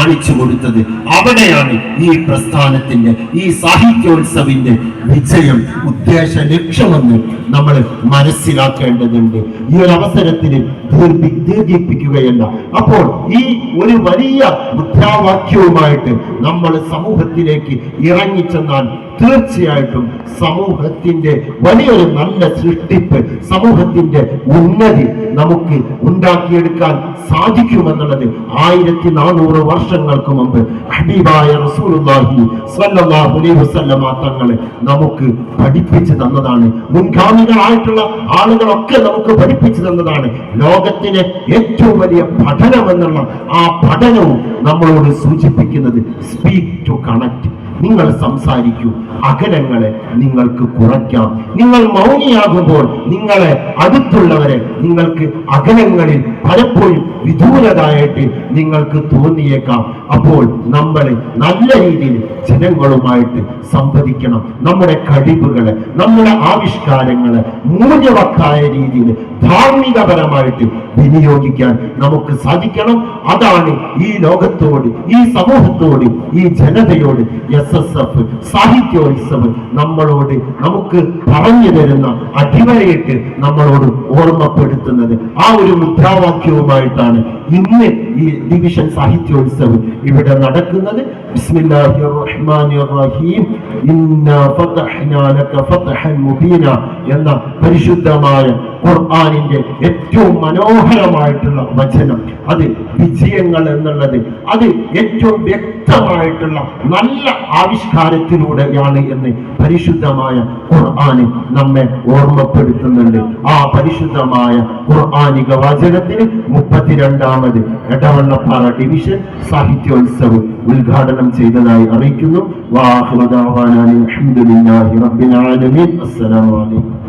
കാണിച്ചു കൊടുത്തത്. അവിടെയാണ് ഈ പ്രസ്ഥാനത്തിന്റെ, ഈ സാഹിത്യോത്സവിന്റെ വിജയം, ഉദ്ദേശ ലക്ഷ്യമെന്ന് നമ്മൾ മനസ്സിലാക്കേണ്ടതുണ്ട്. ഈ ഒരു അവസരത്തിൽ ദീർഘിപ്പിക്കുകയല്ല. അപ്പോൾ ഈ ഒരു വലിയ മുദ്രാവാക്യവുമായിട്ട് നമ്മൾ സമൂഹത്തിലേക്ക് ഇറങ്ങിച്ചെന്നാൽ തീർച്ചയായിട്ടും സമൂഹത്തിന്റെ വലിയൊരു നല്ല സൃഷ്ടിപ്പ്, സമൂഹത്തിന്റെ ഉന്നതി നമുക്ക് ഉണ്ടാക്കിയെടുക്കാൻ സാധിക്കുമെന്നുള്ളത് 1400 വർഷങ്ങൾക്ക് മുമ്പ് ഹബീബായ റസൂലുള്ളാഹി സ്വല്ലല്ലാഹു അലൈഹി വസല്ലമ തങ്ങളെ നമുക്ക് പഠിപ്പിച്ചു തന്നതാണ്. മുൻഗാമികളായിട്ടുള്ള ആളുകളൊക്കെ നമുക്ക് പഠിപ്പിച്ചു തന്നതാണ്. ലോകത്തിലെ ഏറ്റവും വലിയ പഠനം എന്നുള്ള ആ പഠനവും നമ്മളോട് സൂചിപ്പിക്കുന്നത് സ്പീക്ക് ടു കണക്ട്. നിങ്ങൾ സംസാരിക്കൂ, അകലങ്ങളെ നിങ്ങൾക്ക് കുറയ്ക്കാം. നിങ്ങൾ മൗനിയാകുമ്പോൾ നിങ്ങളെ അടുത്തുള്ളവരെ നിങ്ങൾക്ക് അകലങ്ങളിൽ പലപ്പോഴും വിദൂരതായിട്ട് നിങ്ങൾക്ക് തോന്നിയേക്കാം. അപ്പോൾ നമ്മൾ നല്ല രീതിയിൽ ജനങ്ങളുമായിട്ട് സംവദിക്കണം. നമ്മുടെ കഴിവുകളെ, നമ്മുടെ ആവിഷ്കാരങ്ങളെ മൂല്യവത്തായ രീതിയിൽ ധാർമ്മികപരമായിട്ട് വിനിയോഗിക്കാൻ നമുക്ക് സാധിക്കണം. അതാണ് ഈ ലോകത്തോട്, ഈ സമൂഹത്തോട്, ഈ ജനതയോട് SSF സാഹിത്യോത്സവം നമുക്ക് പറഞ്ഞു തരുന്ന, അടിവരയിട്ട് നമ്മളോട് ഓർമ്മപ്പെടുത്തുന്നത്. ആ ഒരു മുദ്രാവാക്യവുമായിട്ടാണ് ഇന്ന് ഈ ഡിവിഷൻ സാഹിത്യോത്സവം ഇവിടെ നടക്കുന്നത്. ബിസ്മില്ലാഹിർ റഹ്മാനിർ റഹീം, ഇന്നാ ഫതഹ്നാ ലക ഫതഹൻ മുബീന എന്ന പരിശുദ്ധമായ ഖുർആനിന്റെ ഏറ്റവും മനോഹരമായിട്ടുള്ള വചനം, അത് വിജയങ്ങൾ എന്നുള്ളത് അത് ഏറ്റവും വ്യക്തമായിട്ടുള്ള നല്ല ആവിഷ്കാരത്തിലൂടെയാണ് എന്ന് പരിശുദ്ധമായ ഖുർആന് നമ്മെ ഓർമ്മപ്പെടുത്തുന്നുണ്ട്. ആ പരിശുദ്ധമായ ഖുർആനിക വചനത്തിന് 32ാമത് എടവണ്ണപ്പാറ ഡിവിഷൻ സാഹിത്യോത്സവം ഉദ്ഘാടനം ചെയ്തതായി അറിയിക്കുന്നു. വാഹിറു ദഅവാനാ അൽഹംദുലില്ലാഹി റബ്ബിൽ ആലമീൻ. അസ്സലാമു അലൈക്കും.